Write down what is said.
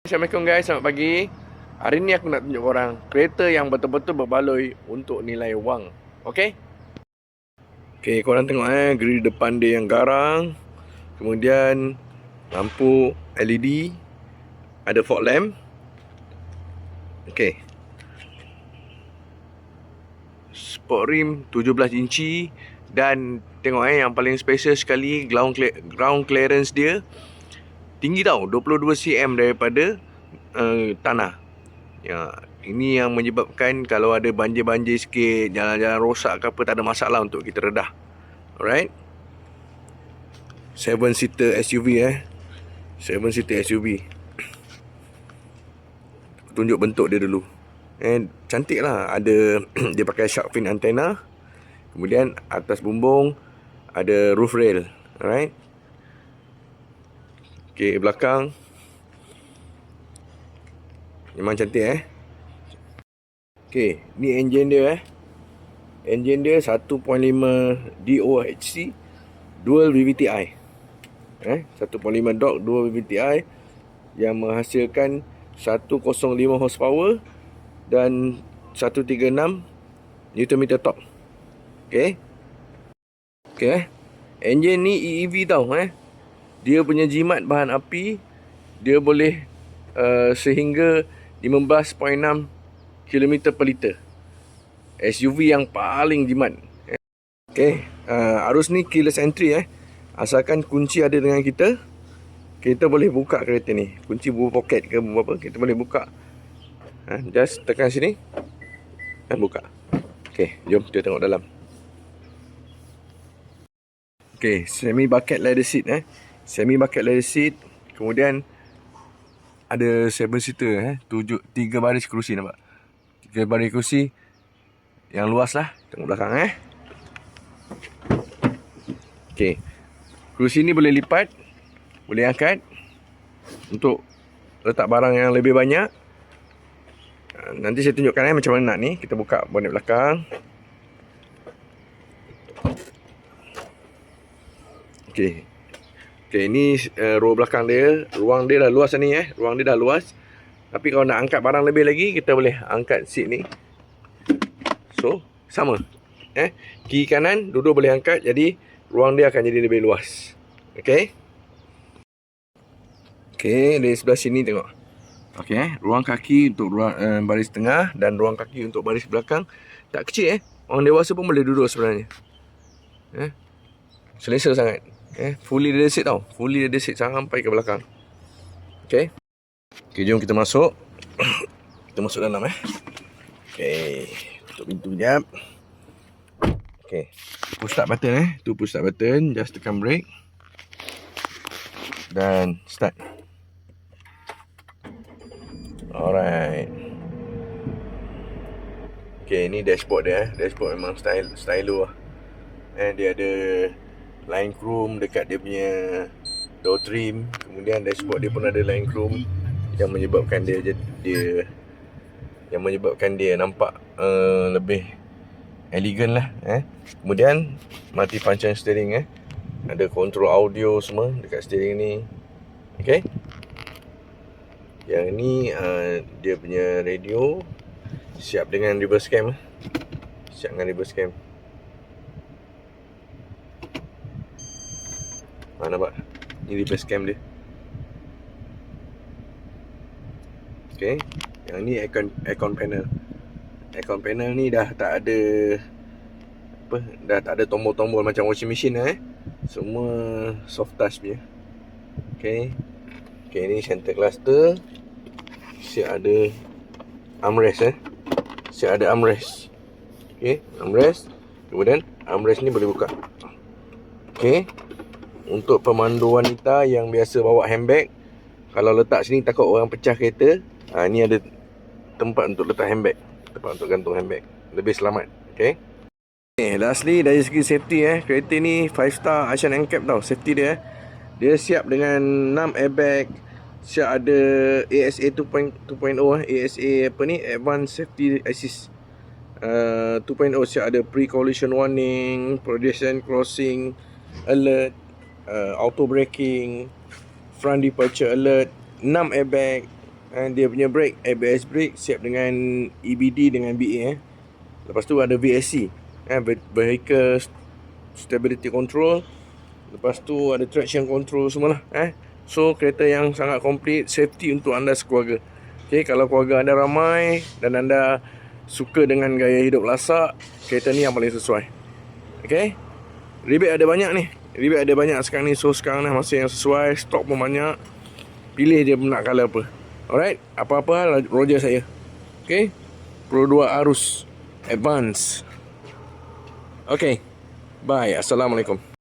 Assalamualaikum guys, selamat pagi. Hari ni aku nak tunjuk korang kereta yang betul-betul berbaloi untuk nilai wang. Okey? Okey, korang tengok grill depan dia yang garang. Kemudian lampu LED, ada fog lamp. Okey. Sport rim 17 inci dan tengok yang paling special sekali ground clearance dia tinggi tau, 22 cm daripada tanah. Ya, ini yang menyebabkan kalau ada banjir-banjir sikit, jalan-jalan rosak ke apa, tak ada masalah untuk kita redah. Alright. 7-seater SUV 7-seater SUV. Tunjuk bentuk dia dulu. Cantik lah. Ada dia pakai shark fin antena. Kemudian atas bumbung ada roof rail. Alright. Okay, belakang memang cantik Okay, ni enjin dia Enjin dia 1.5 DOHC dual VVTi. 1.5 DOHC dual VVTi yang menghasilkan 105 horsepower dan 136 Nm torque. Okay. Okay. Enjin ni EEV tau Dia punya jimat bahan api dia boleh sehingga 15.6 km per liter. SUV yang paling jimat. Okay. Arus ni keyless entry Asalkan kunci ada dengan kita, kita boleh buka kereta ni. Kunci buah poket ke apa, kita boleh buka. Just tekan sini dan buka. Okay, jom kita tengok dalam. Okay, semi bucket leather seat Semi bucket leather seat. Kemudian ada 7-seater 3 baris kerusi, nampak? 3 baris kerusi yang luas lah. Tengok belakang Okay. Kerusi ni boleh lipat, boleh angkat untuk letak barang yang lebih banyak. Nanti saya tunjukkan macam mana nak ni. Kita buka bonet belakang. Okay. Okay, ni row belakang dia. Ruang dia dah luas ni Ruang dia dah luas. Tapi kalau nak angkat barang lebih lagi, kita boleh angkat seat ni. So, sama kiri kanan dua-dua boleh angkat. Jadi ruang dia akan jadi lebih luas. Okay. Okay, dari sebelah sini tengok. Okay, ruang kaki untuk baris tengah dan ruang kaki untuk baris belakang. Tak kecil Orang dewasa pun boleh duduk sebenarnya. Selesa sangat. Fully leather seat tau. Fully leather seat sampai ke belakang. Okay. Okay, jom kita masuk. Kita masuk dalam Okay. Tutup pintu sekejap. Okay. Push start button Tu push start button. Just tekan brake. Dan start. Alright. Okay, ni dashboard dia Dashboard memang stylo lah. Dia ada line chrome dekat dia punya door trim. Kemudian dashboard dia pun ada line chrome yang menyebabkan dia nampak lebih elegan lah Kemudian multi-function steering ada control audio semua dekat steering ni. Okay. Yang ni dia punya radio siap dengan reverse cam. Siap dengan reverse cam. Nampak? Ni reverse cam dia. Okay. Yang ni aircon panel. Aircon panel ni dah tak ada dah tak ada tombol-tombol macam washing machine Semua soft touch punya. Okay. Okay, ni center cluster. Siap ada armrest Siap ada armrest. Okay, armrest. Kemudian armrest ni boleh buka. Okay. Untuk pemandu wanita yang biasa bawa handbag, kalau letak sini takut orang pecah kereta, ni ada tempat untuk letak handbag, tempat untuk gantung handbag. Lebih selamat. Okay. Lastly, dari segi safety kereta ni 5 star Asian NCAP tau. Safety dia dia siap dengan 6 airbag. Siap ada ASA 2.0 ASA apa ni, Advanced Safety Assist 2.0. Siap ada pre-collision warning, pedestrian crossing alert, auto braking, front departure alert, 6 airbag, Dia punya brake, ABS brake siap dengan EBD dengan BA. Lepas tu ada VSC, Vehicle Stability Control. Lepas tu ada traction control semua lah. So kereta yang sangat komplit, safety untuk anda sekeluarga. Okay, kalau keluarga anda ramai dan anda suka dengan gaya hidup lasak, kereta ni yang paling sesuai. Okay, rebate ada banyak ni. Rebate ada banyak sekarang ni. So sekarang ni masih yang sesuai, stok pun banyak. Pilih je nak colour apa. Alright, apa-apa hal Roger saya. Okay, Pro 2 Arus Advance. Okay, bye. Assalamualaikum.